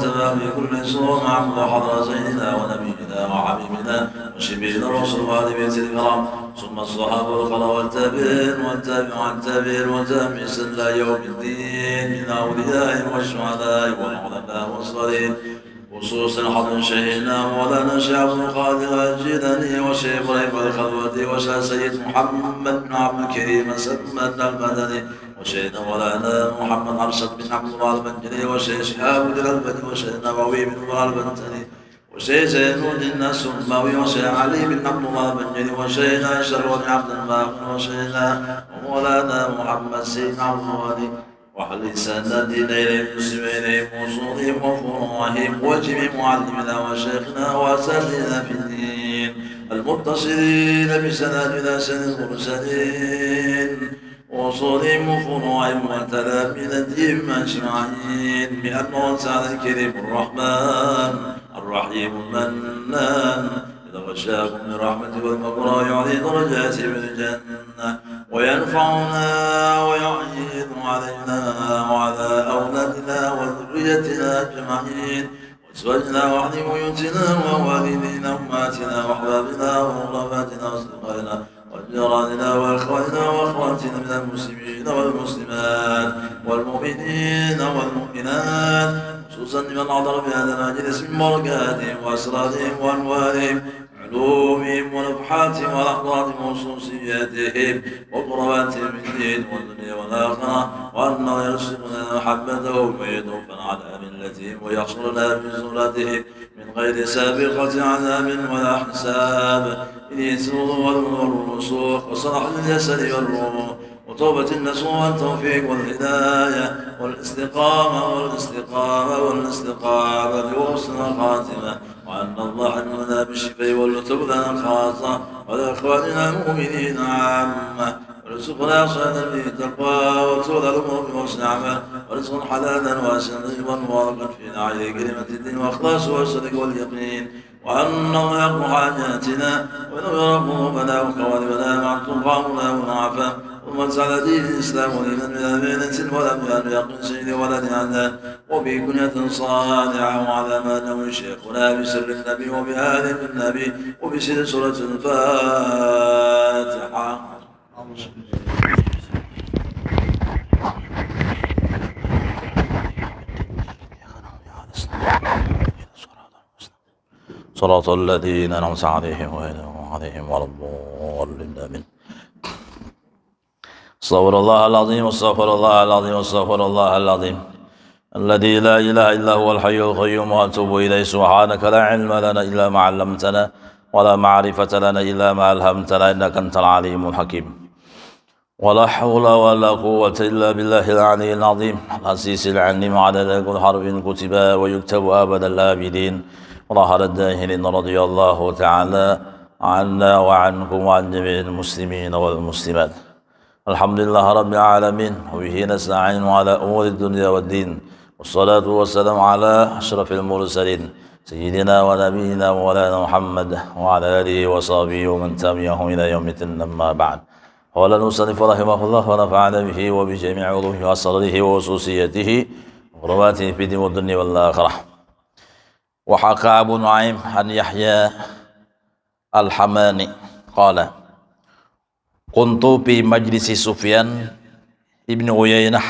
في كل سوء عبد حضر سيدنا ونبينا وحبيبنا وشبينا الرسول وآل بيت الكرام ثم الصحابة والخلق والتابعين والتابعين والتابعين إلى يوم الدين من أوليائهم والشهداء والعلماء والصالحين خصوصا حضر شيخنا مولانا شيخ عبد القادر الجيلاني وشيخ ابراهيم الخلوتي وشيخ سيد محمد بن عبد الكريم سلمان المدني وشيخ مولانا محمد أرشد بن عبد الله البنجلي وشيخ شهاب بن البني وشيخ نبوي بن الله البنتني وشيخ زين الدين السماوي وشيخ علي بن عبد الله البنجلي وشيخ أشرف بن عبد الباقي وشيخ مولانا محمد سيد عبد الوالي وحل سند إليهم المسلمين وصولهم وفروعهم وجميع معلمنا وشيخنا وأساتذتنا في الدين المتصلين بسندنا سند المرسلين وصولهم وفروعهم وتلامذتهم أجمعين بأنه تعالى الكريم الرحمن الرحيم المنان إذا غشاكم من رحمته والمغفرة يعلي درجاته من الجنة وينفعنا ويعين علينا وعلى أولادنا وذريتنا أجمعين وأزواجنا وأهل بيوتنا ووالدينا وأمهاتنا وأحبابنا وغرباتنا وأصدقائنا وجيراننا وإخواننا وأخواتنا من المسلمين والمسلمات والمؤمنين والمؤمنات خصوصا لمن حضر بهذا المجلس من بركاتهم وأسرارهم وأنوارهم علومهم ونفحاتهم ولحظاتهم وخصوصياتهم وقرباتهم في الدين والدنيا والآخرة وأنه يرزقنا محبتهم ويتوفنا على ملتهم ويحصرنا بزمرتهم من غير سابقة عذاب ولا حساب إليه سرور والرسوخ وصلاح الجسد والروح وتوبة النصوح والتوفيق والهداية والاستقامة لحسن الخاتمة وأن الله حملنا بالشفاء واللطف لنا خاصة ولإخواننا المؤمنين عامة ورزقنا صلاة به التقوى وطول الأمور بحسن عمل ورزقا حلالا واسعا طيبا مباركا في نعيم كلمة الدين وإخلاص والصدق واليقين وأن الله يقضي حاجاتنا وينور قلوبنا وقوالبنا مع طغامنا ونعفا ثم على دين الإسلام ولمن بلا بينة ولم يقن سيد ولد عنا وبكنية صالحة وعلى ما نوي شيخنا بسر النبي وبآل النبي وبسر سورة الفاتحة. صراط الذين أنعمت عليهم غير المغضوب ولا الضالين آمين. استغفر الله العظيم استغفر الله العظيم استغفر الله العظيم الذي لا إله إلا هو الحي القيوم وأتوب إليه. سبحانك لا علم لنا إلا ما علمتنا ولا معرفة لنا إلا ما ألهمتنا إنك أنت العليم الحكيم. ولا حول ولا قوة إلا بالله العلي العظيم العزيز العليم عدد كل حرف كتب ويكتب أبد الآبدين ظهر الداهرين رضي الله تعالى عنا وعنكم وعن جميع المسلمين والمسلمات. الحمد لله رب العالمين وبه نستعين على أمور الدنيا والدين والصلاة والسلام على أشرف المرسلين سيدنا ونبينا مولانا محمد وعلى آله وصحبه ومن تبعهم إلى يوم الدين. أما بعد قال المصنف رحمه الله ونفعنا به وبجميع علومه وأسراره وخصوصيته وغرباته في الدين والدنيا والآخرة. وحكى أبو نعيم عن يحيى الحماني قال كنت في مجلس سفيان ابن عيينة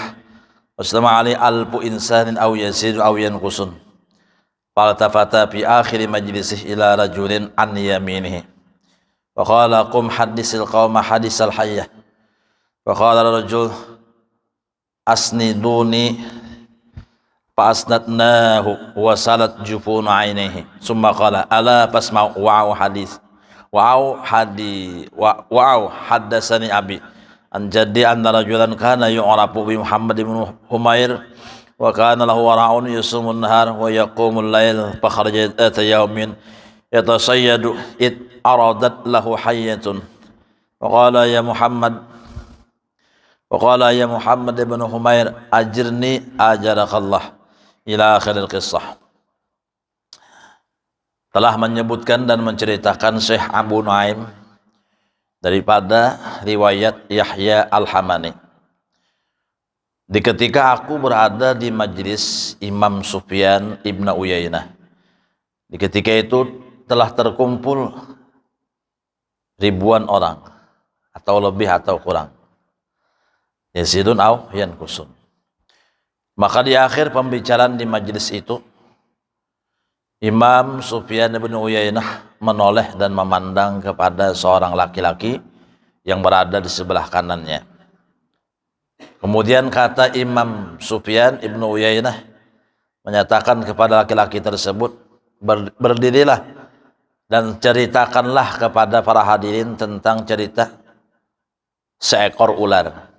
واجتمع عليه ألف إنسان أو يزيد أو ينقص فالتفت في آخر مجلسه إلى رجل عن يمينه فقال قم حدث القوم حديث الحية. فقال الرجل أسندوني فأسندناه وسالت جفون عينيه ثم قال ألا فاسمعوا وعو حدثني أبي عن جدي أن رجلا كان يعرف بمحمد بن حمير وكان له ورع يصوم النهار ويقوم الليل فخرج ذات يوم يتصيد إذ أرادت له حية وقال يا محمد بن حمير أجرني أجرك الله إلى آخر القصة. Telah menyebutkan dan menceritakan Syekh Abu Nuaim daripada riwayat Yahya Al-Hamani Di ketika aku berada di majlis Imam Sufyan ibn Uyainah, di ketika itu telah terkumpul ribuan orang atau lebih atau kurang, yazidun aw yankusun. Maka di akhir pembicaraan di majlis itu, Imam Sufyan bin Uyainah menoleh dan memandang kepada seorang laki-laki yang berada di sebelah kanannya. Kemudian kata Imam Sufyan bin Uyainah menyatakan kepada laki-laki tersebut, berdirilah dan ceritakanlah kepada para hadirin tentang cerita seekor ular.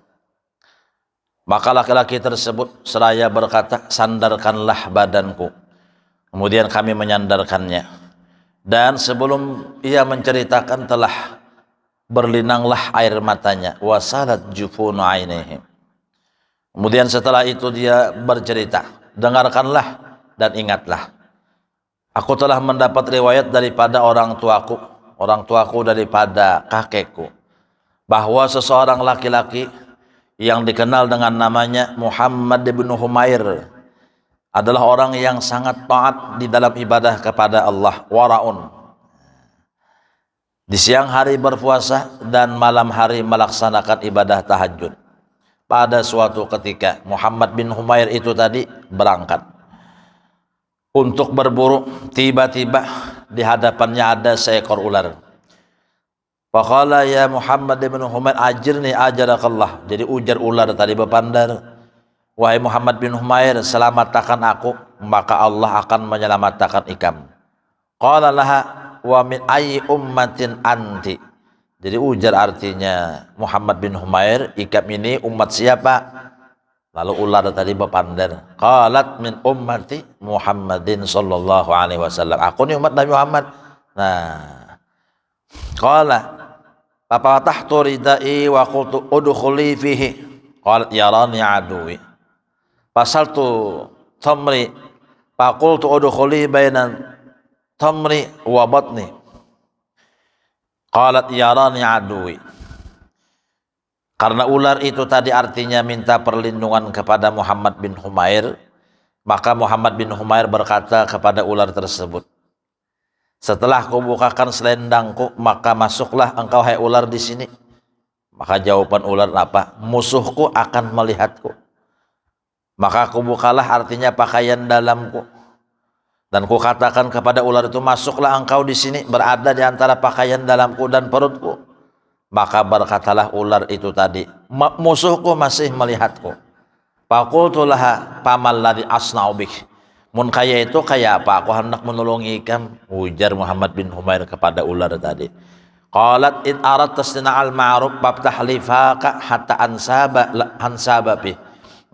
Maka laki-laki tersebut seraya berkata, sandarkanlah badanku. Kemudian kami menyandarkannya. Dan sebelum ia menceritakan telah berlinanglah air matanya. Wasalat jufunu ainihi. Kemudian setelah itu dia bercerita, dengarkanlah dan ingatlah. Aku telah mendapat riwayat daripada orang tuaku daripada kakekku, bahwa seseorang laki-laki yang dikenal dengan namanya Muhammad bin Humair adalah orang yang sangat taat di dalam ibadah kepada Allah, waraun. Di siang hari berpuasa dan malam hari melaksanakan ibadah tahajud. Pada suatu ketika Muhammad bin Humair itu tadi berangkat untuk berburu. Tiba-tiba di hadapannya ada seekor ular. Faqala ya Muhammad bin Humair ajirni ajarakallah. Jadi ujar ular tadi berpandar, wahai Muhammad bin Humair, selamatkan aku, maka Allah akan menyelamatkan ikam. Qala laha wa min ayyi ummatin anti. Jadi ujar artinya Muhammad bin Humair, ikam ini umat siapa? Lalu ular tadi berpandar, qalat min ummati Muhammadin sallallahu alaihi wasallam. Aku ni umat Nabi Muhammad. Nah, qala fafatahtu ridai wa qultu udkhuli fihi. Qalat yarani aduwi. Fasaltu tamri faqultu udkhuli baina tamri wa batni. Qalat yarani aduwi. Karena ular itu tadi artinya minta perlindungan kepada Muhammad bin Humair, maka Muhammad bin Humair berkata kepada ular tersebut, setelah kubukakan selendangku, maka masuklah engkau hai ular di sini. Maka jawaban ular apa? Musuhku akan melihatku. Maka kubukalah artinya pakaian dalamku. Dan kukatakan kepada ular itu, masuklah engkau di sini, berada di antara pakaian dalamku dan perutku. Maka berkatalah ular itu tadi, musuhku masih melihatku. Faqultu laha famal ladzi asna'u bik. Mun kaya itu kayak apa? Aku hendak menolongi ikam. Ujar Muhammad bin Humair kepada ular tadi. Qalat in aradta istina'al ma'ruf faftah lifaka hatta ansaba bih.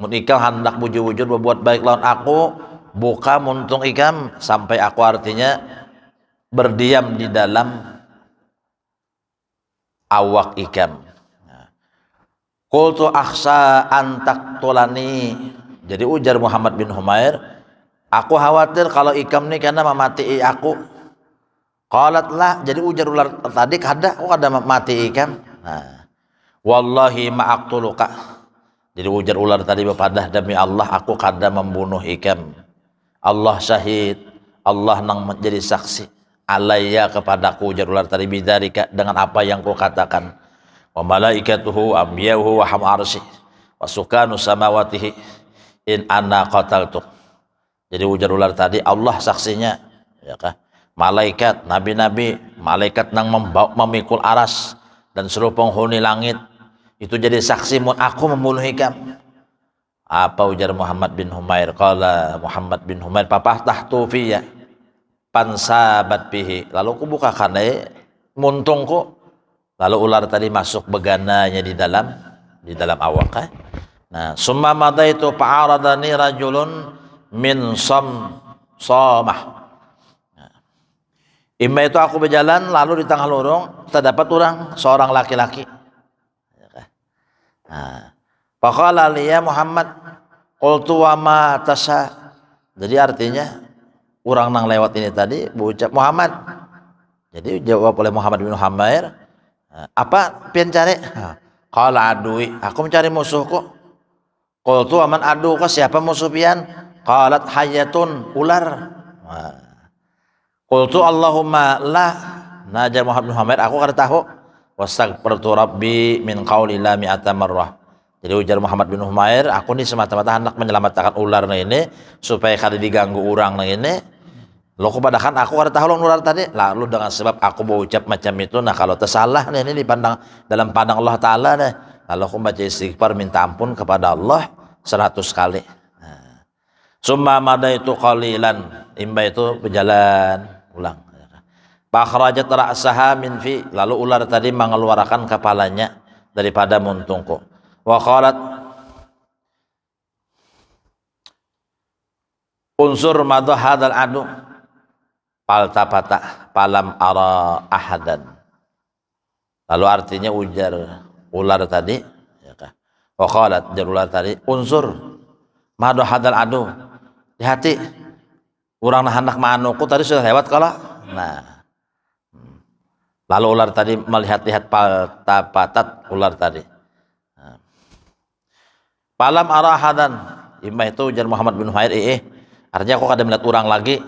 Mun ikam hendak bujur-bujur berbuat baik lawan aku, buka muntung ikam sampai aku artinya berdiam di dalam awak ikam. Qultu akhsa an taqtulani. Jadi ujar Muhammad bin Humair, aku khawatir kalau ikam ni karena memati aku. Qalat lah, jadi ujar ular tadi kada mati ikam. Nah, wallahi ma aqtuluka. Jadi ujar ular tadi berpadah, demi Allah aku kada membunuh ikam. Allah syahid, Allah nang menjadi saksi alayya kepadaku, ujar ular tadi, bidzalika dengan apa yang ku katakan. Wa malaikatuhu ambiyauhu wa ham arsy wa sukanu samawatihi in anna qataltu. Jadi ujar ular tadi, Allah saksinya, ya kah? Malaikat, nabi-nabi, malaikat nang memikul aras dan seluruh penghuni langit itu jadi saksi mun aku membunuh ikam. Apa ujar Muhammad bin Humair? Qala Muhammad bin Humair, fafahtahtu fiyya pansabat bihi. Lalu ku bukakan muntungku. Lalu ular tadi masuk begananya di dalam awak. Nah, summa madaitu fa'aradani rajulun min somah. Imma itu aku berjalan, lalu di tengah lorong terdapat seorang laki-laki. Nah, faqala liya Muhammad, qultu wa ma tasha. Jadi artinya orang nang lewat ini tadi berucap Muhammad. Jadi jawab oleh Muhammad bin Humair, apa pian cari? Qala adui, aku mencari musuhku. Qultu aman adu ka siapa musuh pian? Qalat hayatun ular. Qultu Allahumma la. Najar Muhammad bin Humair aku kada tahu. Wastaghfartu rabbi min qauli la mi'ata marrah. Jadi ujar Muhammad bin Humair, aku ni semata-mata hendak menyelamatkan ular na ini supaya kada diganggu orang na ini. Lo kepadahkan aku kada tahu ular tadi. Lalu dengan sebab aku berucap macam itu, nah kalau tersalah nih ini dipandang dalam pandang Allah Taala nih. Lalu aku baca istighfar minta ampun kepada Allah 100 kali. Summa mada itu qalilan, imba itu berjalan ulang. Fakhrajat ra'saha min fi, lalu ular tadi mengeluarkan kepalanya daripada muntungku. Wa qalat unsur madha hadzal adu paltapata palam ara ahadan. Lalu artinya ujar ular tadi, ya kah? Wa qalat ujar ular tadi unsur madha hadzal adu. Hati orang hendak manuku tadi sudah lewat kalau nah lalu ular tadi melihat-lihat paltapatat ular tadi palam arahadan imah itu ujar Muhammad bin Humair artinya aku kada melihat orang lagi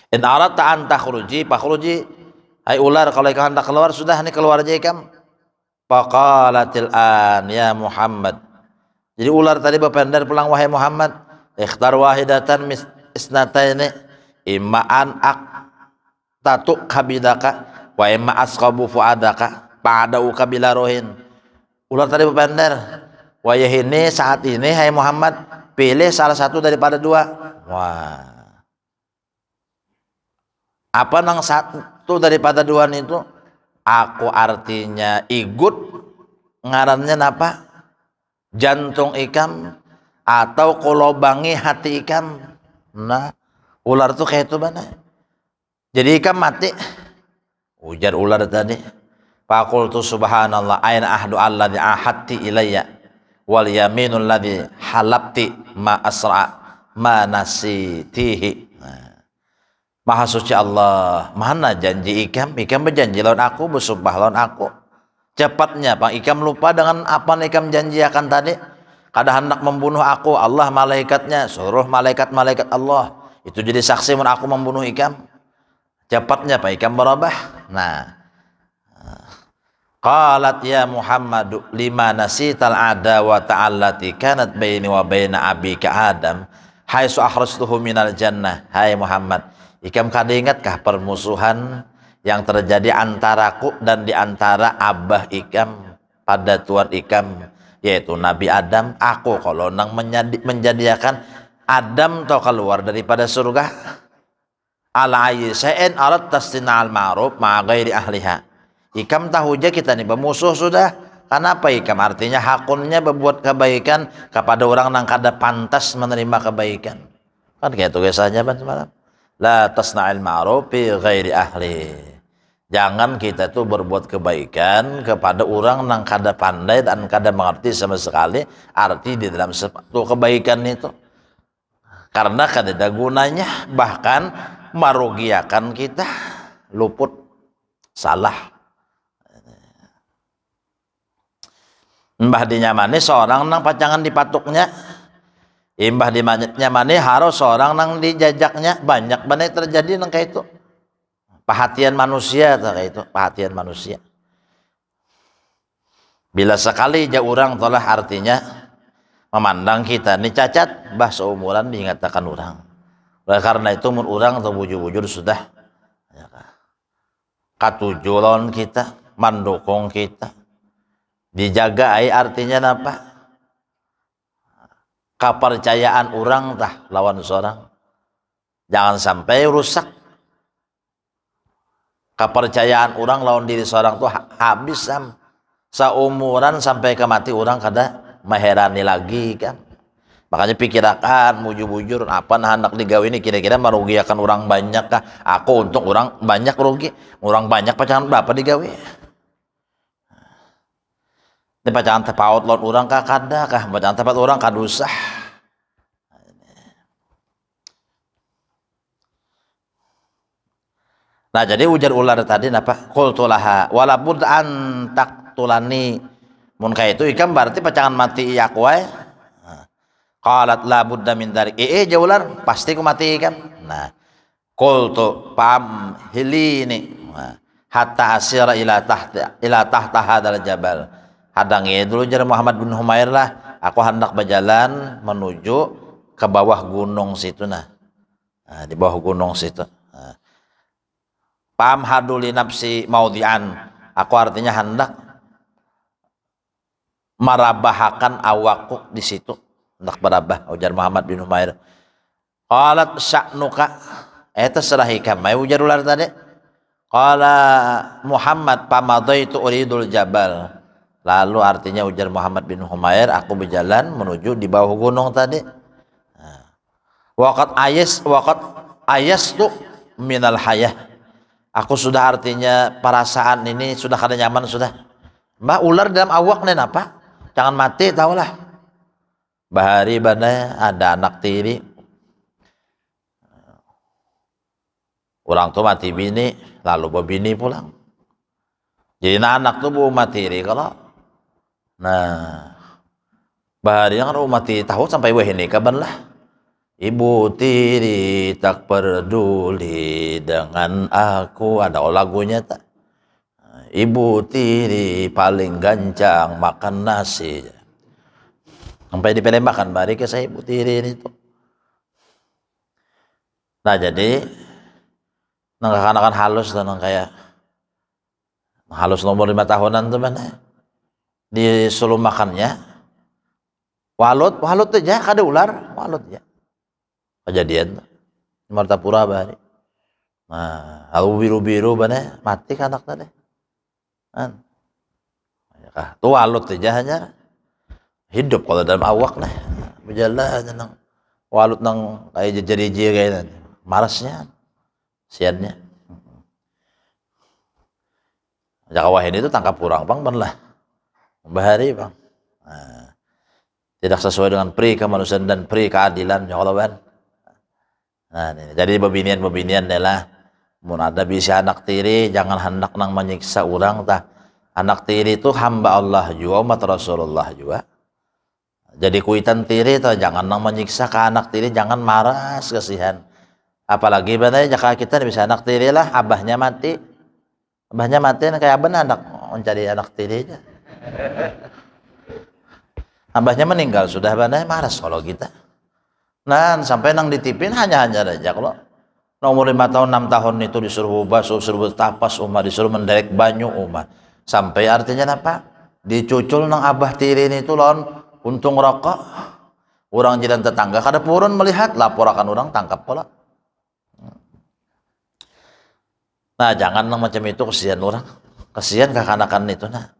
in aradta an takhruji fakhruji hai ular kalau ikam hendak keluar sudah nih keluar aja ikam faqalatil an ya Muhammad. Jadi ular tadi berpendar pulang wahai Muhammad, ikhtar wahidatan isnataini immaan tatu kabidaka wa imma asqabu fuadaka ba'dau kabilarohin. Ular tadi berpendar, wahai ini saat ini hai Muhammad pilih salah satu daripada dua. Wah. Apa nang satu daripada dua itu? Aku artinya ikut ngarannya apa? Jantung ikam atau kolobangi hati ikam. Nah ular tuh kayak itu mana jadi ikam mati ujar ular tadi faqultu subhanallah aina ahdu alladhi ahatti ilayya wal yaminul ladzi halabti ma asra ma nasitihi. Maha suci Allah, mana janji ikam berjanji lawan aku, bersumpah lawan aku. Cepatnya Pak ikam lupa dengan apa ikam janjiakan tadi. Kada hendak membunuh aku, Allah malaikatnya suruh malaikat-malaikat Allah itu jadi saksi mun aku membunuh ikam. Cepatnya Pak ikam berubah. Nah. Qalat ya Muhammad lima nasital adawa ta'allati kanat baini wa baina abika Adam haitsu akhrajtuhu minal jannah. Hai Muhammad, ikam kada ingatkah permusuhan yang terjadi antaraku dan diantara abah ikam pada tuan ikam yaitu Nabi Adam. Aku kalau nang menjadikan Adam to keluar daripada surga ala ayyi'in arat tastina al ma'ruf ma ghairi ahliha. Ikam tahu aja kita nih bermusuh sudah. Kenapa ikam artinya hakunnya berbuat kebaikan kepada orang nang kada pantas menerima kebaikan. Kan kayak itu biasanya semalam. La tasna'il ma'ruf bi ghairi ahli. Jangan kita tuh berbuat kebaikan kepada orang yang kada pandai dan kada mengerti sama sekali arti di dalam suatu kebaikan itu. Karena kada ada gunanya, bahkan merugiakan kita, luput, salah. Mbah dinyamani seorang nang pacangan dipatuknya, imbah dinyamani harus seorang nang dijajaknya. Banyak banget terjadi nang kayak itu. Perhatian manusia kayak itu, perhatian manusia. Bila sekali aja orang telah artinya memandang kita ini cacat, bah seumuran diingatakan orang. Oleh karena itu mun orang atau bujur-bujur sudah ya, katujulan kita, mendukung kita. Dijaga artinya apa? Kepercayaan orang tah lawan seorang. Jangan sampai rusak. Kepercayaan orang lawan diri seorang tuh habis seumuran sampai ke mati orang kada meherani lagi kan. Makanya pikirkan bujur-bujur apa nah hendak digawe ini kira-kira merugikan orang banyak kah? Aku untung orang banyak rugi. Orang banyak pacangan berapa digawe? Ini pacangan tepaut lawan orang kah kada kah? Pacangan tepaut orang kada usah. Nah jadi ujar ular tadi apa? Qultu laha walabud an taqtulani mun kayak itu ikam berarti pacangan mati iya aku wae. Qalat la budda min dzalik. Jauh ular pasti ku mati ikam. Nah, qultu pam hilini. Hatta asyara ila tahta hadzal jabal. Hadangi dulu jar Muhammad bin Humair lah, aku hendak berjalan menuju ke bawah gunung situ nah. Di bawah gunung situ. Pam haduli nafsi maudhi'an. Aku artinya hendak merabahakan awakku di situ. Hendak berabah ujar Muhammad bin Humair. Qalat sya'nuka. Terserah ikam. Mai ujar ular tadi. Qala Muhammad pamadaitu uridul jabal. Lalu artinya ujar Muhammad bin Humair, aku berjalan menuju di bawah gunung tadi. Waqat ayastu minal hayah. Aku sudah artinya perasaan ini sudah kada nyaman sudah. Mbak ular dalam awak nih apa? Jangan mati tahulah. Bahari badai ada anak tiri. Orang tuh mati bini, lalu bini pulang. Jadi anak tuh bu mati tiri kalau. Nah, bahari kan mati tahu sampai wah ini kapan lah. Ibu tiri tak peduli dengan aku, ada lagunya tak? Ibu tiri paling gancang makan nasi. Sampai di Palembang bari ke saya ibu tiri ini tuh. Nah jadi nang anak-anak halus dan kayak halus nomor 5 tahunan tuh mana disuruh makannya walut aja kada ular walut ya kejadian Martapura bari. Nah aku biru mana mati kan anak tadi kan tuh walut aja hanya hidup kalau dalam awak nah berjalan nang walut nang kayak jejer-jejer kayak marasnya siannya jakawah ini tuh tangkap kurang bang lah bahari bang. Nah, tidak sesuai dengan pri kemanusiaan dan pri keadilan ya Allah ban. Nah ini, jadi bebinian adalah mun ada bisa anak tiri jangan hendak nang menyiksa orang tah. Anak tiri itu hamba Allah juga umat Rasulullah juga. Jadi kuitan tiri tuh jangan nang menyiksa ke anak tiri, jangan marah kasihan. Apalagi benar jika kita bisa anak tiri lah, abahnya mati kayak abah anak mencari anak tirinya. Abahnya meninggal sudah benar marah kalau kita. Nah sampai nang ditipin hanya aja kalau nomor 5 tahun 6 tahun itu disuruh ubah, disuruh tapas disuruh menderek banyu sampai artinya apa? Dicucul nang abah tiri itu lawan untung rokok orang jiran tetangga kada purun melihat laporakan orang tangkap pula. Nah jangan macam itu kesian orang, kesian kekanakan itu nah.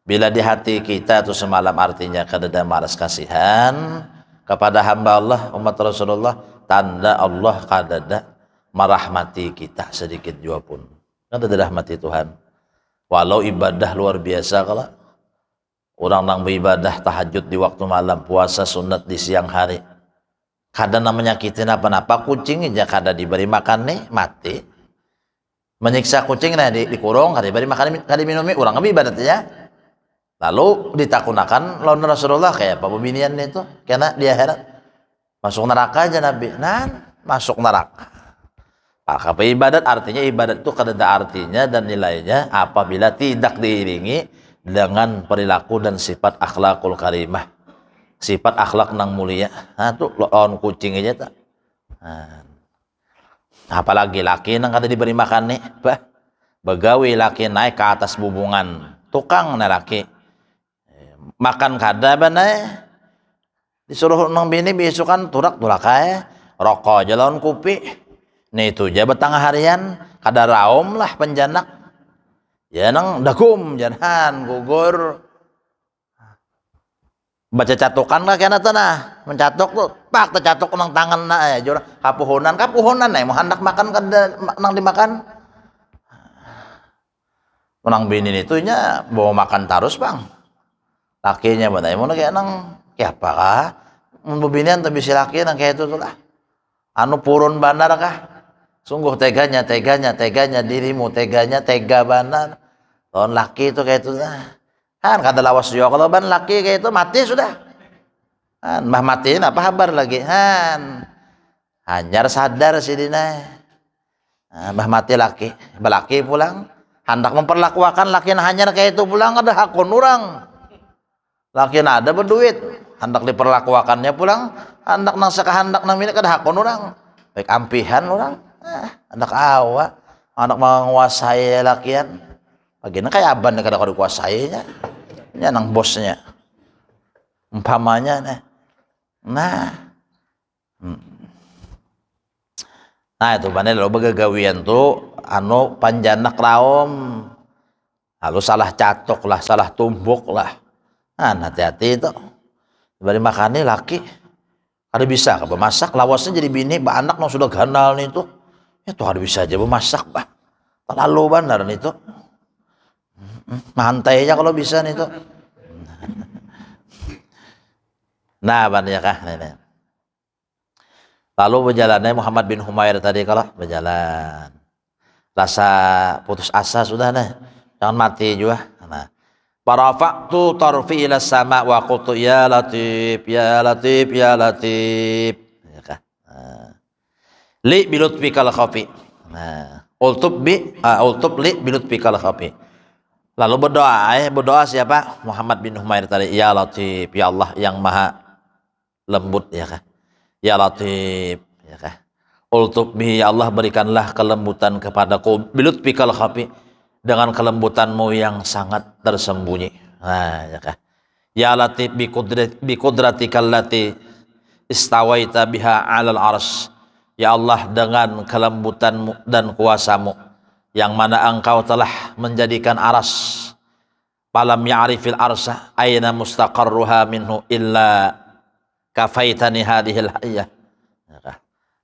Bila di hati kita itu semalam artinya kada ada malas kasihan kepada hamba Allah umat Rasulullah, tanda Allah kada ada merahmati kita sedikit jua pun. Kada ada rahmati Tuhan. Walau ibadah luar biasa kalau orang nang beribadah tahajud di waktu malam, puasa sunat di siang hari. Kada namanya nyakitin apa-apa, kucing aja kada diberi makan nih mati. Menyiksa kucing nah dikurung, kada diberi makan, kada minumi, orang ibadat ya. Lalu ditakunakan lawan Rasulullah kayak apa pembinian itu, karena di akhirat masuk neraka aja Nabi. Nah, masuk neraka. Maka ibadat artinya ibadat itu kada ada artinya dan nilainya apabila tidak diiringi dengan perilaku dan sifat akhlakul karimah, sifat akhlak nang mulia. Nah tuh lawan kucing aja tak. Nah, apalagi laki nang kada diberi makan nih, begawi laki naik ke atas bubungan, tukang na laki makan kada banai, disuruh nang bini besukan turak rokok aja lawan kopi. Nih itu aja betengah harian kada raum lah penjanak. Ya nang dagum jangan gugur baca catukan lah kena tanah mencatok tuh pak tercatok nang tangan na jurang kapuhonan mau hendak makan kada nang dimakan nang bini itu nya bawa makan terus bang lakinya badai mau kayak nang kayak apa kah membinian tuh bisa laki nang kayak itu tuh lah anu purun bandar kah sungguh teganya dirimu tega bandar lawan laki itu kayak itu nah Kan kada lawas juga kalau ban laki kayak itu mati sudah. Kan mbah matiin apa kabar lagi? Han. Hanyar sadar si dina. Mbah mati laki, belaki pulang. Hendak memperlakukan laki hanyar kayak itu pulang ada hakun orang. Laki ada berduit, hendak diperlakukannya pulang. Hendak nang sakahandak nang milik ada hakun orang. Baik ampihan orang. Hendak awa, hendak menguasai lakian. Bagian kayak aban kada kada kuasainya. Nya nang bosnya. Umpamanya nah. Nah itu mana lo begagawian tuh anu panjanak raom lalu salah catok lah salah tumbuk lah nah hati-hati itu diberi makannya laki ada bisa ke bemasak lawasnya jadi bini bah anak yang sudah ganal nih tuh itu ada bisa aja bemasak bah terlalu benar nih tuh mantai aja kalau bisa nih tuh nah banyak kah nenek. Lalu berjalannya Muhammad bin Humair tadi kalau berjalan rasa putus asa sudah nih jangan mati juga nah parafa'tu tarfi ila sama wa qultu ya latif ya latif ya latif ya kah li bilutfikal khafi nah ultub li bilutfikal khafi lalu berdoa siapa Muhammad bin Humair tadi ya latif ya Allah yang maha lembut ya kah ya latif ya kah ultub bihi ya Allah berikanlah kelembutan kepadaku bilut pikal khafi dengan kelembutanmu yang sangat tersembunyi nah ya kah ya latif bi qudratikal lati istawaita biha 'alal arsy ya Allah dengan kelembutanmu dan kuasamu yang mana engkau telah menjadikan aras falam ya'rifil arsy aina mustaqarruha minhu illa kafaitani hadhil hayyah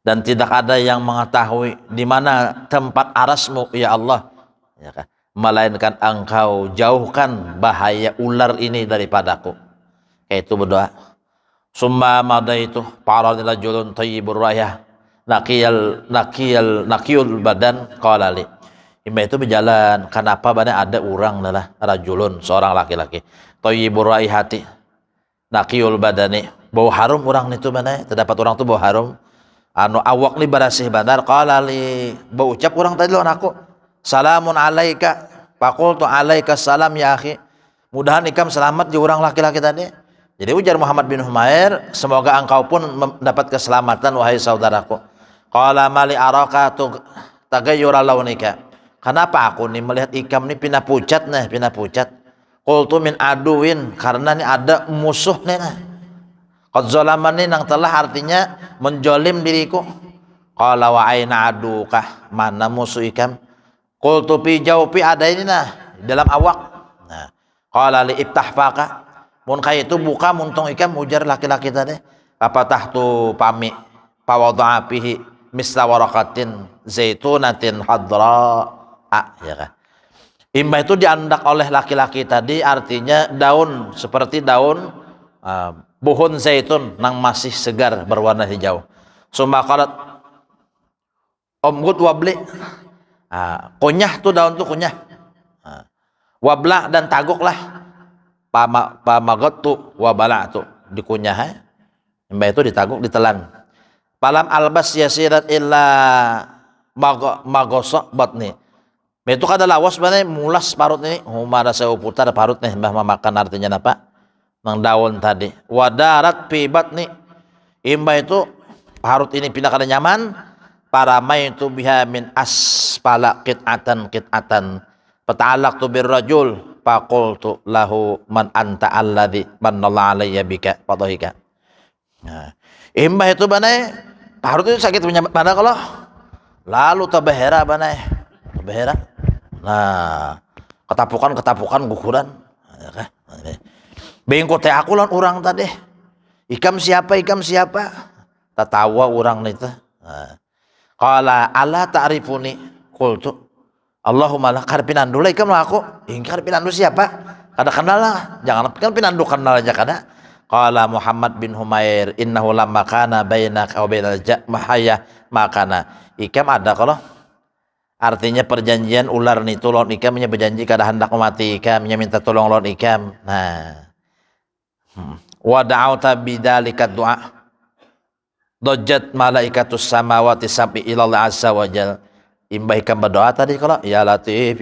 dan tidak ada yang mengetahui di mana tempat arasmu ya Allah ya kan? Melainkan engkau jauhkan bahaya ular ini daripadaku kayak itu berdoa summa madaitu paradil julun tayyibur rayah nakiyul badan qala li imba itu berjalan kenapa bana ada orang adalah rajulun seorang laki-laki tayyibur raihati nakiyul badani bau harum orang itu mana terdapat orang tuh bau harum anu awak li barasih bandar qala li bau ucap orang tadi lawan aku salamun alaika faqultu alaika salam ya akhi mudahan ikam selamat di orang laki-laki tadi jadi ujar Muhammad bin Humair semoga engkau pun mendapat keselamatan wahai saudaraku qala mali araka tagayyura launika kenapa aku nih melihat ikam nih pindah pucat qultu min aduin karena nih ada musuh nih qad zalamani nang telah artinya menjolim diriku qala wa aina adukah mana musuh ikam qultu fi jawfi ada ini dalam awak nah qala li iftahfaka mun kaya itu buka muntung ikam ujar laki-laki tadi apa tahtu pami pawadha'a fihi misla waraqatin zaitunatin hadra ya kan imba itu diandak oleh laki-laki tadi artinya daun seperti daun buhun zaitun nang masih segar berwarna hijau. Summa qalat omgut wabli. Kunyah tuh daun tuh kunyah. Wabla dan taguklah. Pamagot tuh wabala tuh dikunyah. Mbak itu ditaguk ditelan. Palam albas yasirat illa magosok batni. Itu kada lawas bane mulas parut ini. Humara saya putar parut nih mbah memakan artinya apa? Nang daun tadi wadarat pibat nih imba itu parut ini pindah kada nyaman para may itu biha min aspala qit'atan fata'allaqtu birrajul faqultu lahu man anta alladhi manallahu alayya bika fadhika nah imba itu banai parut itu sakit mana kalau lalu tabahera banai tabahera nah ketapukan guguran bengkot aku lan orang tadi ikam siapa tatawa orang itu qala ala ta'rifuni qultu Allahumma la karpinan dulu ikam lah aku ingkar pinandu siapa kada kenal lah jangan kan pinandu kenal aja kada qala Muhammad bin Humair innahu lamma kana bainaka wa bainal mahaya makana ikam ada kalau Artinya perjanjian ular itu lawan ikam nya berjanji kada hendak memati ikam, nya minta tolong lawan ikam. Nah. Wa da'auta bidzalika du'a. Dajjat malaikatus samawati sab'i ila Allah azza wa jalla. Imbah ikam berdoa tadi kalau ya latif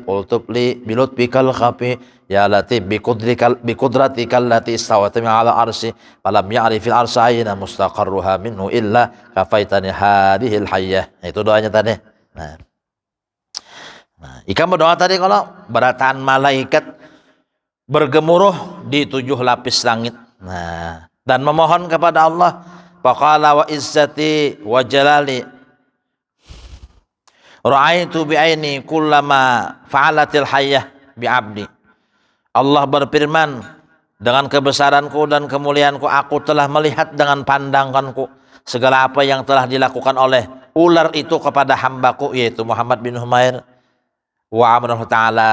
ultufli bilutfikal khafi ya latif biqudratikal lati istawat ala arsi falam ya'rifil arsa ayna mustaqarruha minhu illa kafaitani hadhil hayyah. Itu doanya tadi. Nah, ikam berdoa tadi kalau berataan malaikat bergemuruh di 7 lapis langit. Nah, dan memohon kepada Allah, faqala wa izzati wa jalali ra'aitu bi'aini kullama fa'alatil hayyah bi'abdi. Allah berfirman, dengan kebesaranku dan kemuliaanku aku telah melihat dengan pandanganku segala apa yang telah dilakukan oleh ular itu kepada hambaku, yaitu Muhammad bin Humair. Wa amrahu ta'ala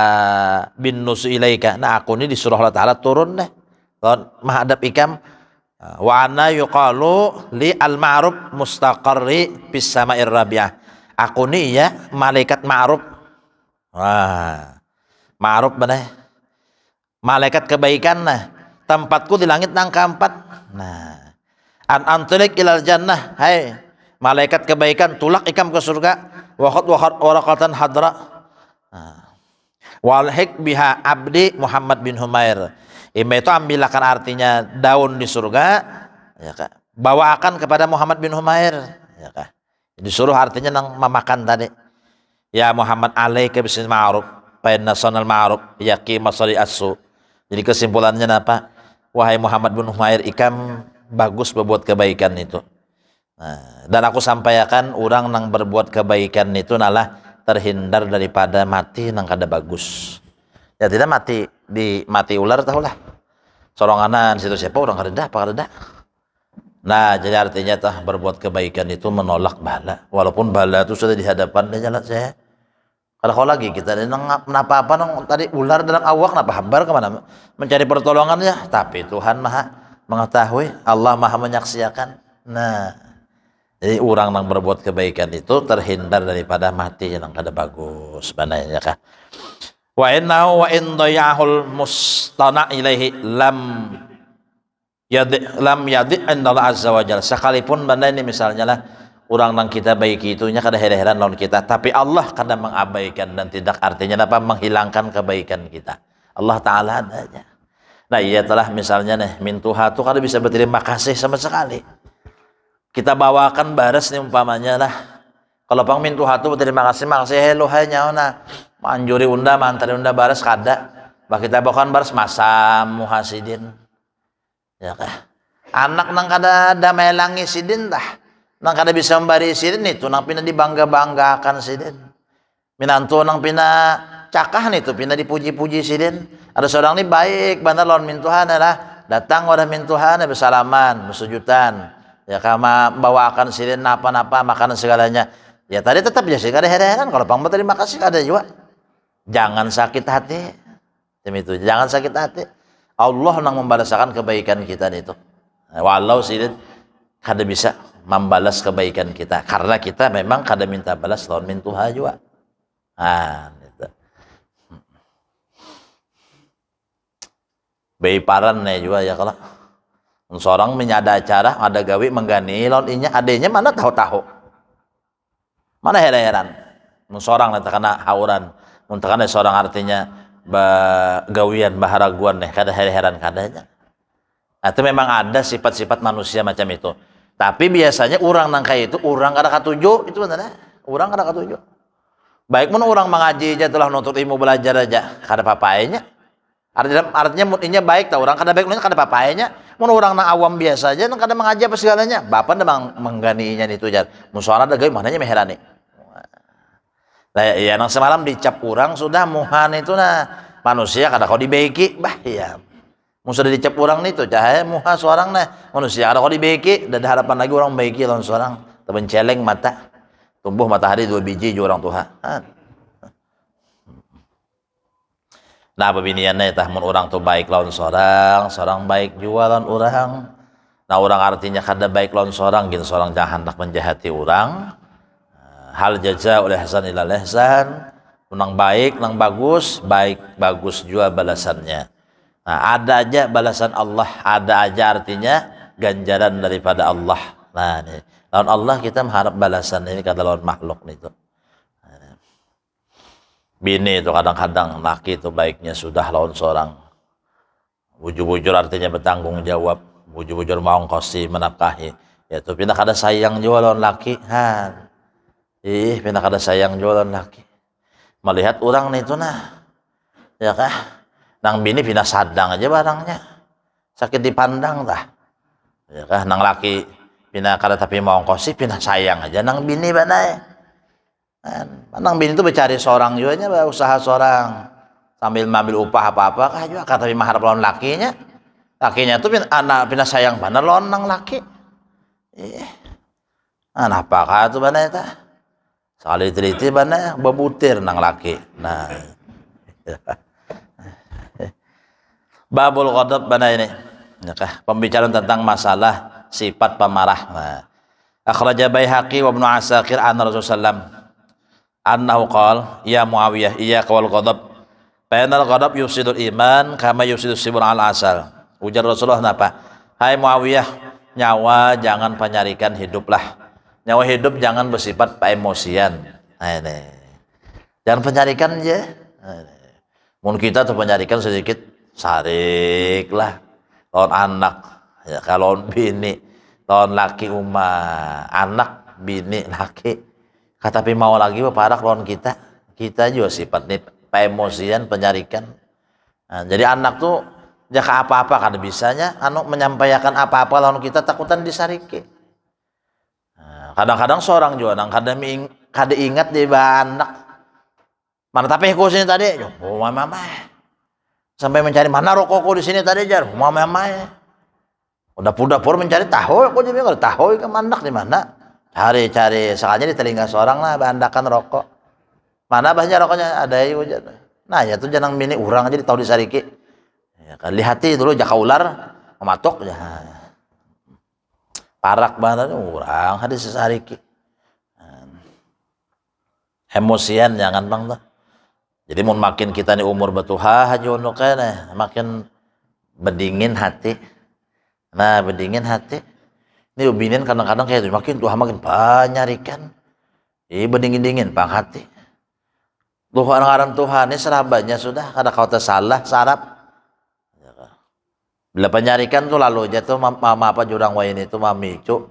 bin nusu ilaika. Nah, aku ini disuruh Allah Ta'ala turun deh menghadap ikam. Wa anna yuqalu li al-ma'ruf mustaqarri bis sama'ir rabi'ah. Aku ini ya malaikat ma'ruf. Wah, ma'ruf benar. Malaikat kebaikan, nah tempatku di langit nang keempat. Nah, an antulik ilal jannah, hai malaikat kebaikan, tulak ikam ke surga. Waqad waraqatan hadra. Walhik biha abdi Muhammad bin Humair. Ima itu ambilkan artinya daun di surga, ya kak. Bawakan kepada Muhammad bin Humair, ya kak. Disuruh artinya nang memakan tadi. Ya Muhammad alaika bisil ma'ruf, fa inna sanal ma'ruf yaqi masari asu. Jadi kesimpulannya apa? Wahai Muhammad bin Humair, ikam bagus berbuat kebaikan itu. Nah, dan aku sampaikan orang nang berbuat kebaikan itu nalah terhindar daripada mati nang kada bagus. Ya tidak mati ular tahulah. Soronganan situ siapa orang kada apa kada. Nah, jadi artinya tah berbuat kebaikan itu menolak bala. Walaupun bala itu sudah di hadapan dia jalan saya. Kalau lagi kita kenapa apa nang tadi ular dalam awak kenapa habar kemana mencari pertolongannya, tapi Tuhan Maha mengetahui, Allah Maha menyaksikan. Nah, jadi orang yang berbuat kebaikan itu terhindar daripada mati yang kada bagus bananya kah. Wa innahu wa in dayahul mustana ilaihi lam yadi indallah azza wa jalla. Sekalipun benda ini misalnya lah orang nang kita baiki itunya kada heran lawan kita, tapi Allah kada mengabaikan dan tidak artinya apa menghilangkan kebaikan kita. Allah Ta'ala adanya. Nah, iya telah misalnya nih mintuha tu kada bisa berterima kasih sama sekali. Kita bawakan baras nih umpamanya lah. Kalau pang mintuha tu berterima kasih makasih hello hai nyaona manjuri unda mantari unda baras kada. Bah kita bawakan baras masam muhasidin. Ya kah? Anak nang kada ada melangi sidin dah. Nang kada bisa membari sidin itu nang pina dibangga-banggakan sidin. Minantu nang pina cakah itu pina dipuji-puji sidin. Ada seorang ni baik benar lawan mintuhan lah. Datang orang mintuhan bersalaman, bersujudan. Ya kama bawakan sidin napa-napa makanan segalanya. Ya tadi tetap ya sih kada heran kalau pang terima kasih kada juga. Jangan sakit hati. Demi itu jangan sakit hati. Allah nang membalaskan kebaikan kita itu. Walau sidin kada bisa membalas kebaikan kita karena kita memang kada minta balas lawan mintuha juga. Gitu. Beiparan nih juga ya kalau seorang menyada acara ada gawe menggani lawan inya adanya mana tahu-tahu. Mana heran-heran. Seorang nanti kena hauran, muntakana seorang artinya gawian baharaguan nih kada heran kadanya. Itu memang ada sifat-sifat manusia macam itu. Tapi biasanya orang nang kayak itu orang kada katuju itu benar. Orang kada katuju. Baik mun orang mengaji aja telah nuntut ilmu belajar aja kada papainya. Artinya mutinya baik tau orang kada baik kada papainya. Mun orang nang awam biasa aja nang kada mengaji apa segalanya. Bapak demang mengganinya itu aja. Musoala ada gawe mananya meherani. Lah ya nang semalam dicap orang sudah muhan itu nah manusia kada kau dibaiki bah ya. Mun sudah dicap orang itu cahaya muha seorang nah manusia ada kau dibeki dan harapan lagi orang baiki lawan seorang terbenceleng mata tumbuh matahari 2 biji ju orang Tuhan. Nah pembiniannya tah mun orang tu baik lawan seorang baik juga lawan orang. Nah orang artinya kada baik lawan seorang gitu seorang jangan hendak menjahati orang. hal jaza oleh ihsan ila ihsan, nang baik nang bagus, baik bagus juga balasannya. Nah, ada aja balasan Allah, ada aja artinya ganjaran daripada Allah. Nah, ini lawan Allah kita mengharap balasan, ini kata lawan makhluk nih tuh. Bini itu kadang-kadang laki itu baiknya sudah lawan seorang. Bujur-bujur artinya bertanggung jawab, bujur-bujur mau kosi menafkahi. Ya itu pindah kada sayang juga lawan laki. Pindah kada sayang juga lawan laki. Melihat orang nih itu nah, ya kah? Nang bini pindah sadang aja barangnya, sakit dipandang dah. Ya kah? Nang laki pindah kada tapi mau kosi pindah sayang aja nang bini banai. Nang bini itu mencari seorang juga nya, usaha seorang sambil mengambil upah apa-apa kah juga kata mahar lawan lakinya. Lakinya tuh anak pindah sayang bener lawan nang laki. Apa kah tuh banai tah? Sekali teliti banai bebutir nang laki. Nah. Babul ghadab banai ini. Ya kah? Pembicaraan tentang masalah sifat pemarah. Nah. Akhraja Baihaqi wa Ibnu Asakir anna Rasulullah sallam annahu qala ya Muawiyah iyyaka wal ghadab fa innal ghadab yufsidul iman kama yufsidus sibur al asal. Ujar Rasulullah napa? Hai Muawiyah, nyawa jangan penyarikan hiduplah. Nyawa hidup jangan bersifat emosian. Nah, ini. Jangan penyarikan aja. Mun kita tuh penyarikan sedikit sarik lah. Lawan anak, ya kalau bini, lawan laki anak bini laki. Tapi mau lagi parak lawan kita juga sifat nih emosian penyarikan. Nah, jadi anak tuh jaka apa-apa kan bisanya menyampaikan apa-apa lawan kita takutan disariki. Nah, kadang-kadang seorang juga kadang kada ingat di anak mana tapi aku sini tadi mama sampai mencari mana rokokku di sini tadi jar mama udah dapur mencari tahu aku jadi nggak tahu ke mandak di mana. Cari sekalinya di telinga seorang lah bandakan rokok. Mana bahnya rokoknya ada ya. Nah ya tuh jangan bini urang aja tahu disariki. Ya kan lihati dulu jaka ular mematok ya. Parak banget urang hadis disariki. Emosian jangan bang tuh. Jadi mau makin kita nih umur betuha haji untuk makin berdingin hati. Nah berdingin hati. Ini ubinin kadang-kadang kayak itu makin Tuhan makin panyarikan. Berdingin-dingin pang hati. Tuhan ini serabannya sudah kada kau tersalah sarap. Bila penyarikan tuh lalu aja tuh mama apa jurang wain itu mamicu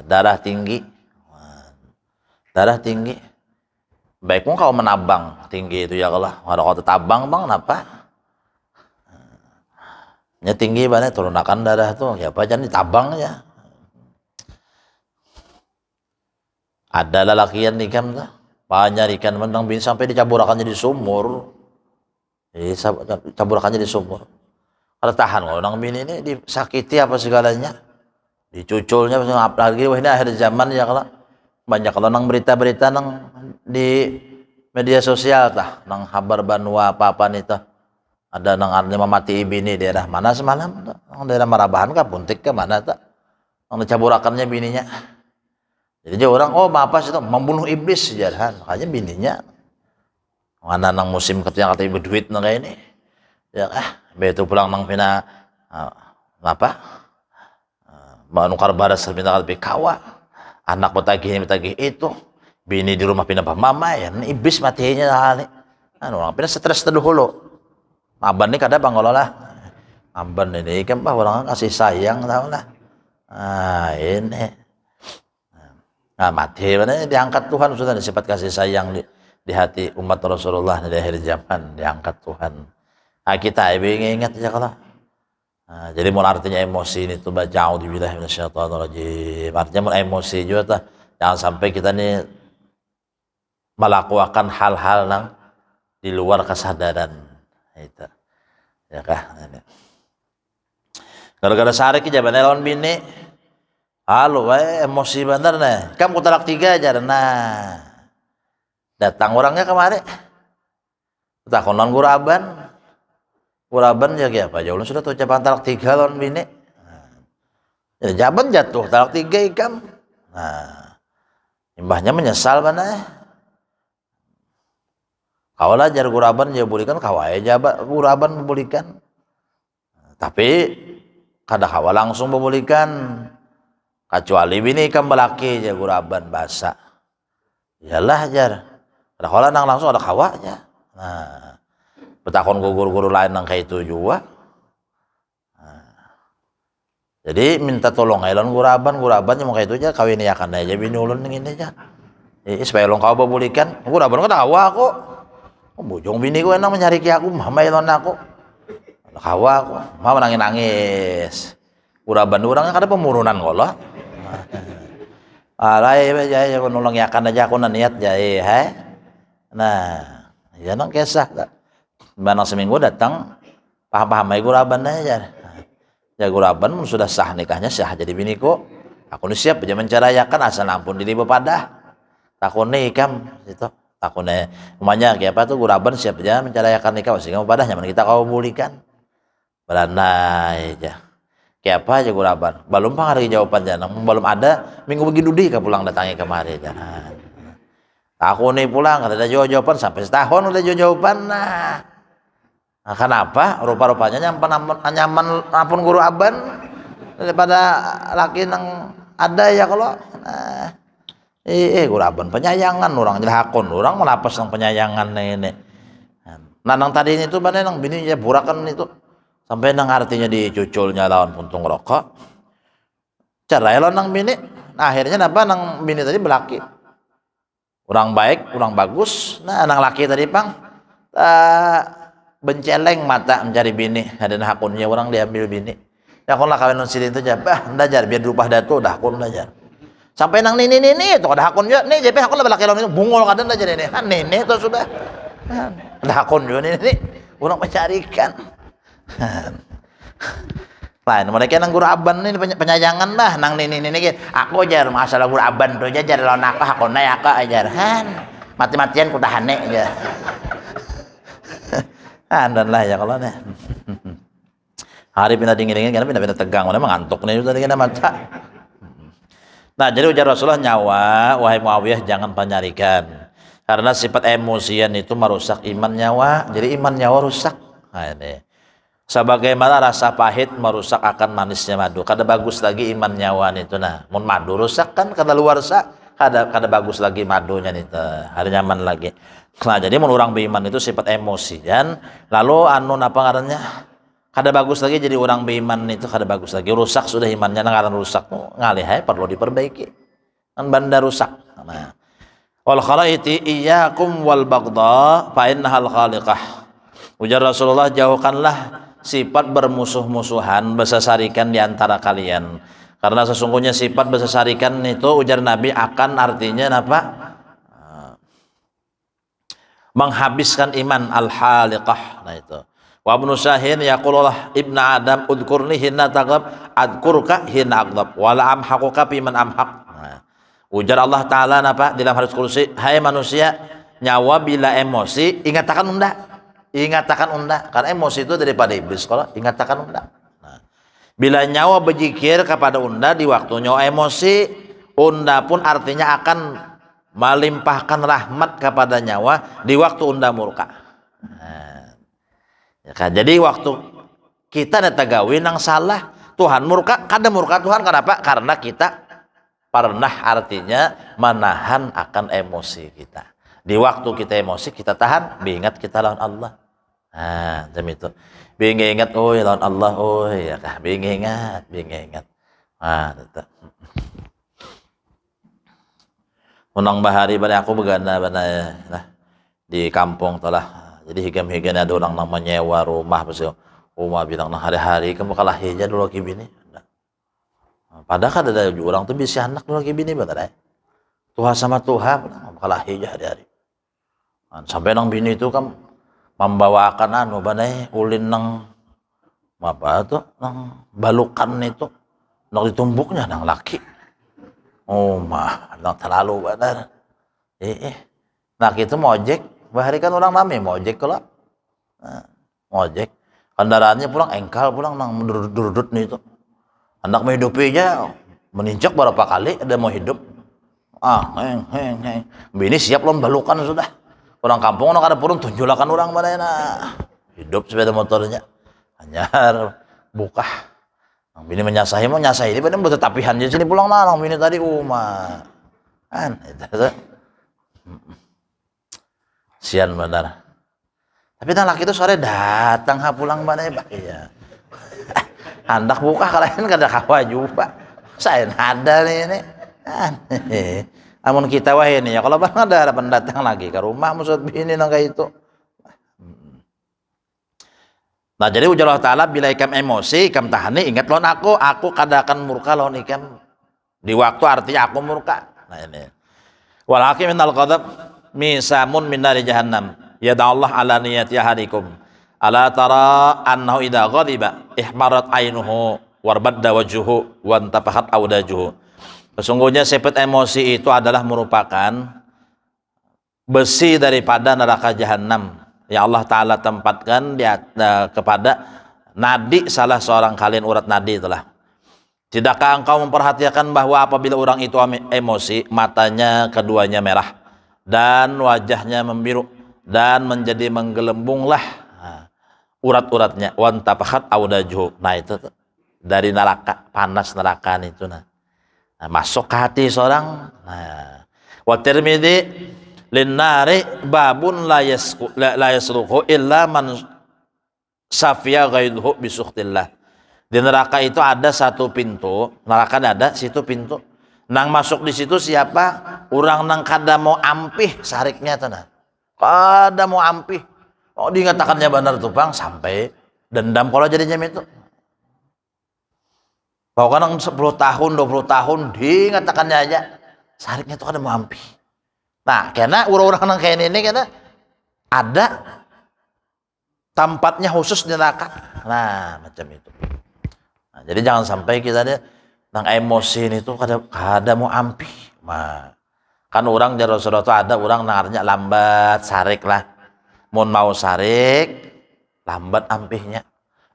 darah tinggi. Darah tinggi. Baikmu kau menabang tinggi itu ya kalau ada kau tabang bang kenapa? Nya tinggi banget turunakan darah tuh ya apa jangan ditabang ya. Ada lalakian nikam tuh panyarikan menang bin sampai dicaburakan jadi sumur. Caburakan jadi sumur. Kalau tahan kalau nang bini ini disakiti apa segalanya. Dicuculnya apalagi wah ini akhir zaman ya kalau banyak kalau nang berita-berita nang di media sosial tah nang kabar banua apa-apa nih tah. Ada nang artinya mati bini daerah mana semalam tuh? Nang daerah Marabahan kah Puntik ke mana tah? Nang dicaburakannya bininya. Jadi orang apa sih itu membunuh iblis sejarah makanya bininya mana nang musim katanya kata ibu duit nang kayak ini ya begitu pulang nang pina menukar baras pindah lebih kawa anak betagih itu bini di rumah pindah mama ya iblis matinya orang pindah stres dulu aban nih kada bangololah aban ini kan orang kasih sayang tau lah ini nah mati mana diangkat Tuhan sudah sifat kasih sayang di hati umat Rasulullah di akhir zaman diangkat Tuhan. Nah kita ingat aja kalau. Nah, jadi mau artinya emosi ini tuh jauh dibilah minasyaitonirrajim. Artinya mau emosi juga tuh jangan sampai kita nih melakukan hal-hal yang di luar kesadaran. Itu. Ya kah? Gara-gara sarik jawabannya lawan bini. Halo, emosi bener nih. Kamu talak 3 aja, nah. Datang orangnya kemarin. Takonan guraban ya apa? Jauh sudah tuh ucapan talak 3 lawan bini. Ya, jaban jatuh talak 3 ikam. Nah, Imbahnya menyesal mana? Kaulah jar guraban ya bulikan kawai jabat guraban bulikan. Tapi kada kawa langsung bebulikan. Kecuali bini ikam belaki jar guraban basa. Iyalah jar. Kada kawa nang langsung ada kawa aja. Nah, betakon guru-guru lain nang kayak itu juga. Jadi minta tolong elon guraban yang mau kayak itu aja kawin ya kan aja bini ulun ini aja. Supaya long kau bebulikan, guraban kada kawa aku. Bujung bini ku enang mencari ki aku, mama elon aku. Kawa aku, mama nangis. Guraban orangnya kada pemurunan kalo. Alai aja aku nolong yakan aja aku niat jai, hai. Nah, ya nang kisah tak. Banang seminggu datang paham-paham ai guraban aja. Ya guraban sudah sah nikahnya sah jadi biniku. Aku nih siap aja mencarayakan asal ampun diri bepadah. Takune ikam itu. Takune umanya kayak apa tuh guraban siap aja mencarayakan nikah sehingga bepadah nyaman kita kau bulikan. Beranai aja. Kayak apa aja guraban. Belum hari jawabannya. Belum ada minggu begitu di pulang datangi kemari aja. Aku nih pulang ada jawaban sampai setahun udah jawaban. Nah, kenapa? Rupa-rupanya nyaman ampun guru aban daripada laki nang ada ya kalau guru aban penyayangan orang jadi hakun orang melapas nang penyayangan ini. Nah nang tadi itu mana nang bini ya burakan itu sampai nang artinya dicuculnya lawan puntung rokok. Cerai lo nang bini. Nah, akhirnya apa nang bini tadi belaki. Orang baik, orang bagus. Nah nang laki tadi pang benceleng mata mencari bini ada hakunnya orang diambil bini ya kon lah kawin silin itu jabah ndajar biar dirubah datu dah kun ndajar sampai nang nini itu ada hakunnya nih JP hakun lah belaki lawan itu bungol kada ndajar ini kan nini itu sudah ada hakun juga nini orang mencarikan lain mereka nang guru aban ini penyayangan lah nang nini aku jar masalah guru aban tuh jar lawan aku hakunnya ya aku ajar mati-matian ku tahane aja dan lah ya kalau nih hari pindah dingin karena pindah tegang mana mengantuk nih tadi kena mata. Nah jadi ujar Rasulullah nyawa wahai Muawiyah jangan penyarikan karena sifat emosian itu merusak iman nyawa jadi iman nyawa rusak. Nah ini sebagaimana rasa pahit merusak akan manisnya madu kada bagus lagi iman nyawa itu nah mun madu rusak kan kada luar kada bagus lagi madunya nih ada nyaman lagi. Nah jadi mun orang beiman itu sifat emosian lalu anu apa ngarannya kada bagus lagi jadi orang beiman itu kada bagus lagi rusak sudah imannya ngaran rusak ngalih perlu diperbaiki kan banda rusak. Nah wal khalaiti iyyakum wal baghdha fa innahal khaliqah ujar Rasulullah jauhkanlah sifat bermusuh-musuhan bersesarikan di antara kalian karena sesungguhnya sifat bersesarikan itu ujar Nabi akan artinya apa menghabiskan iman al-haliqah. Nah itu wa ibnu Syahin yaqulullah ibnu Adam udkurni hina taghlab adkurka hina aghlab wala amhaquka fi man amhaq. Nah, ujar Allah Ta'ala apa di dalam hadis kursi hai manusia nyawa bila emosi ingatakan unda karena emosi itu daripada iblis kalau ingatakan unda. Nah, bila nyawa berzikir kepada unda di waktu nyawa emosi unda pun artinya akan melimpahkan rahmat kepada nyawa di waktu unda murka. Nah, ya kan? Jadi waktu kita datagawi nang salah Tuhan murka, kada murka Tuhan kenapa? Karena kita pernah artinya menahan akan emosi kita. Di waktu kita emosi kita tahan, ingat kita lawan Allah. Nah, demi itu. Ingat oh lawan Allah, oh ya kah, ingat. Ah, tetap. Unang bahari balik aku begana nah di kampung telah jadi higam-higam ada orang nama nyewa rumah pasti rumah bilang nah hari-hari kamu kalah aja dulu lagi bini padahal kan ada orang tuh bisa anak dulu lagi bini betul Tuhan sama Tuhan kalah aja hari-hari sampai nang bini itu kan membawakan anu banai ulin nang apa tuh nang balukan itu nang ditumbuknya nang laki. Oh mah, terlalu benar. Nah itu mojek, bahari kan orang nami mojek kalau, mojek, kendaraannya pulang engkal pulang nang durdut nih itu, anak menghidupinya meninjak berapa kali ada mau hidup, Bini siap lon balukan sudah. Orang kampung ono kada purun tunjulakan orang mana hidup sepeda motornya. Anyar buka. Bini menyasahi mau nyasahi ini pada buat tapihan di sini pulang nang bini tadi kan itu. Sian benar. Tapi tang laki itu sore datang pulang mana ya, iya. Hendak buka kalian kada kawa juga. Saya ada nih ini. Amun kita wah ini ya kalau bang ada harapan datang lagi ke rumah maksud bini nang kayak itu. Nah jadi ujar Allah Ta'ala bila ikam emosi, ikam tahani, ingat lon aku kada akan murka lon ikam. Di waktu artinya aku murka. Nah ini. Walakin minal qadab misamun min nari jahannam. Yada Allah ala niyati ahadikum. Ala tara annahu idha ghadiba ihmarat ainuhu warbadda wajuhu wantapahat awdajuhu. Sesungguhnya sifat emosi itu adalah merupakan besi daripada neraka jahanam. Ya Allah Ta'ala tempatkan kepada nadi salah seorang kalian urat nadi itulah. Tidakkah engkau memperhatikan bahwa apabila orang itu emosi, matanya keduanya merah dan wajahnya membiru dan menjadi menggelembunglah urat-uratnya. Wantapahat awdajuhu. Nah itu tuh, dari neraka, panas neraka itu masuk ke hati seorang. Wa Tirmidzi linnari babun la yasluhu illa man safiya ghaidhu bisukhtillah. Di neraka itu ada satu pintu, neraka ada situ pintu. Nang masuk di situ siapa? Orang nang kada mau ampih sariknya tanah. Kada mau ampih. Oh dingatakannya benar tuh bang sampai dendam kalau jadinya itu. Pokoknya 10 tahun, 20 tahun dingatakannya aja sariknya tuh kada mau ampih. Nah, karena orang-orang yang kayak ini karena ada tempatnya khusus di neraka. Nah, macam itu. Nah, jadi jangan sampai kita nang emosi ini tuh kada mau ampih. Nah, kan orang di Rasulullah itu ada orang nangarnya lambat sarik lah. Mau sarik lambat ampihnya.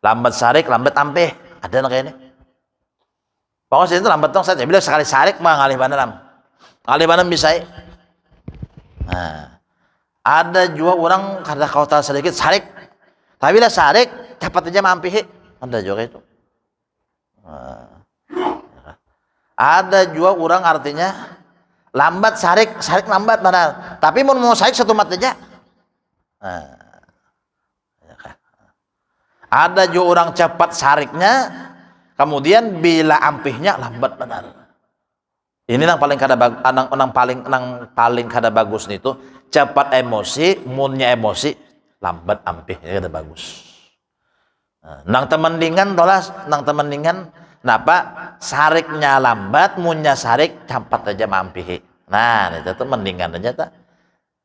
Lambat sarik lambat ampih. Ada kayak ini. Pokoknya itu lambat dong saya bilang sekali sarik mah ngalih banam. Ngalih banam bisa. Nah, ada juga orang kada kau tahu sedikit sarik, tapi bila sarik cepat aja mampih. Ada juga itu. Nah, ada juga orang artinya lambat sarik lambat benar, tapi mau sarik satu mat aja. Nah, ada juga orang cepat sariknya, kemudian bila ampihnya lambat benar. Ini yang paling kada bagus nih tuh cepat emosi, munnya emosi, lambat ampih kada bagus. Nang temendingan tolas, nang temendingan, napa sariknya lambat, munnya sarik cepat aja mampih. Nah, itu tuh mendingan aja tak.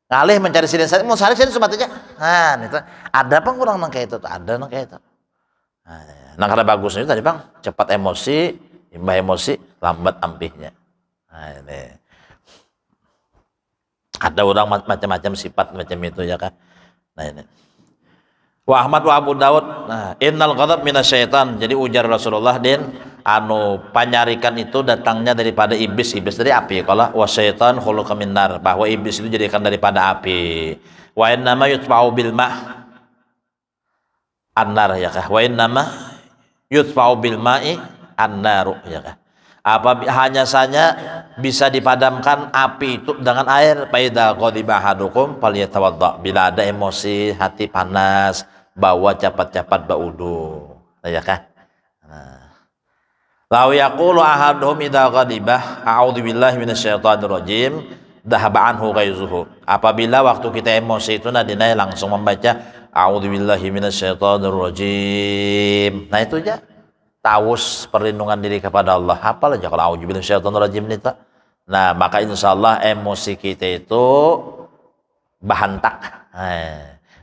Ngalih mencari sini sarik, mau sarik sini cepat aja. Nah, itu ada apa kurang nang kayak itu, ada nang kayak itu. Nang kada bagus itu tadi bang, cepat emosi, imbah emosi, lambat ampihnya. Nah, ini. Ada orang macam-macam sifat macam itu ya kan. Nah ini. Wa Ahmad wa Abu Dawud. Nah, innal ghadab minasyaitan. Jadi ujar Rasulullah panyarikan itu datangnya daripada iblis. Iblis dari api. Kalau wa syaitan khuluqa min nar, bahwa iblis itu jadikan daripada api. Wa innama yutfa'u bil ma' an-nar ya kah. Wa innama yutfa'u bil ma'i an-naru ya kah. Hanya saja bisa dipadamkan api itu dengan air. Faida ghadiba ahadukum falyatawadda. Bila ada emosi, hati panas, bawa cepat-cepat baudu. Ya kah? Lau yaqulu ahaduhum idza ghadiba a'udzubillahi minasyaitonir rajim dhahaba anhu ghaizuhu. Apabila waktu kita emosi itu nadina langsung membaca a'udzubillahi minasyaitonir rajim. Nah itu aja. Tawus perlindungan diri kepada Allah. Hafal aja kalau auzubillahi minasyaitonir rajim itu. Nah, maka insyaallah emosi kita itu bahantak.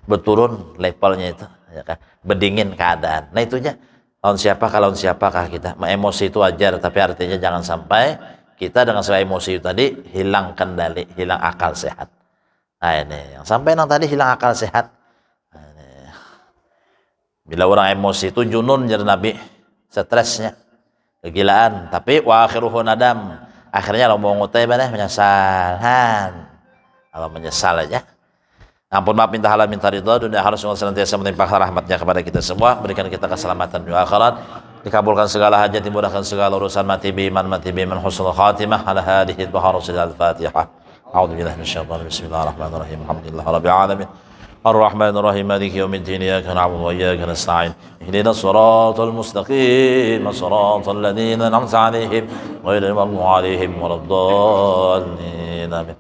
Berturun levelnya itu, ya kan? Berdingin keadaan. Nah, itu aja. Lawan siapakah kita? Emosi itu wajar, tapi artinya jangan sampai kita dengan sebab emosi itu tadi hilang kendali, hilang akal sehat. Nah, ini yang sampai yang tadi hilang akal sehat. Nah, ini. Bila orang emosi itu junun jadi Nabi, stresnya kegilaan, tapi wa akhiruhu nadam, Akhirnya kalau mau ngutai menyesal. Kalau menyesal aja. Ampun maaf, minta halal, minta ridha, dunia harus senantiasa menimpahkan rahmatnya kepada kita semua, berikan kita keselamatan di akhirat, dikabulkan segala hajat, dimudahkan segala urusan, mati biman husnul khatimah, ala hadhihi baharusil al-fatihah. A'udzu billahi minasyaitonir rajim. Bismillahirrahmanirrahim. Alhamdulillahi rabbil alamin. Ar-Rahmanir Rahim. Maliki yaumiddin. Iyyaka na'budu wa iyyaka nasta'in. Ihdinas siratal mustaqim. Siratal ladzina an'amta 'alaihim ghairil maghdubi 'alaihim waladdallin. Amin.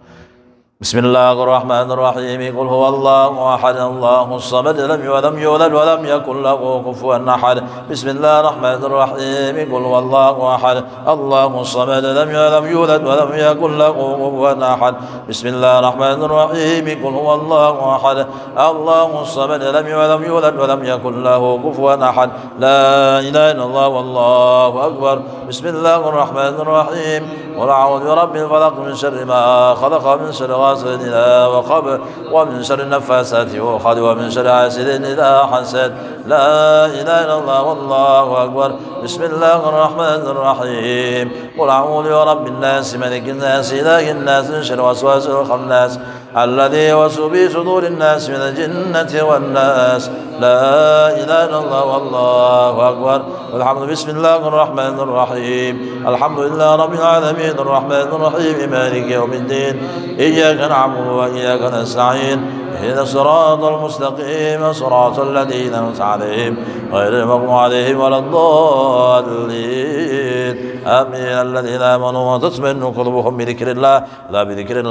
بسم الله الرحمن الرحيم قل هو الله أحد الله الصمد لم يولد ولم يكن له كفوا أحد بسم الله الرحمن الرحيم قل هو الله أحد الله الصمد لم يولد ولم يكن له كفوا أحد بسم الله الرحمن الرحيم قل هو الله أحد الله الصمد لم يولد ولم يكن له كفوا أحد لا إله إلا الله والله أكبر بسم الله الرحمن الرحيم قل أعوذ برب الفلق من شر ما خلق من شر غاسق إذا وقب ومن شر النفاثات في العقد ومن شر حاسد إذا حسد لا إله إلا الله والله أكبر بسم الله الرحمن الرحيم قل أعوذ برب الناس ملك الناس إله الناس من شر الوسواس الخناس الذي يوسوس في صدور الناس من الجنة والناس لا إله إلا الله والله أكبر والحمد بسم الله الرحمن الرحيم الحمد لله رب العالمين الرحمن الرحيم مالك يوم الدين إياك نعبد وإياك نستعين اهدنا الصراط المستقيم صراط الذين أنعمت عليهم غير المغضوب عليهم ولا الضالين آمين الذين آمنوا وتطمئن قلوبهم بذكر الله لا بذكر الله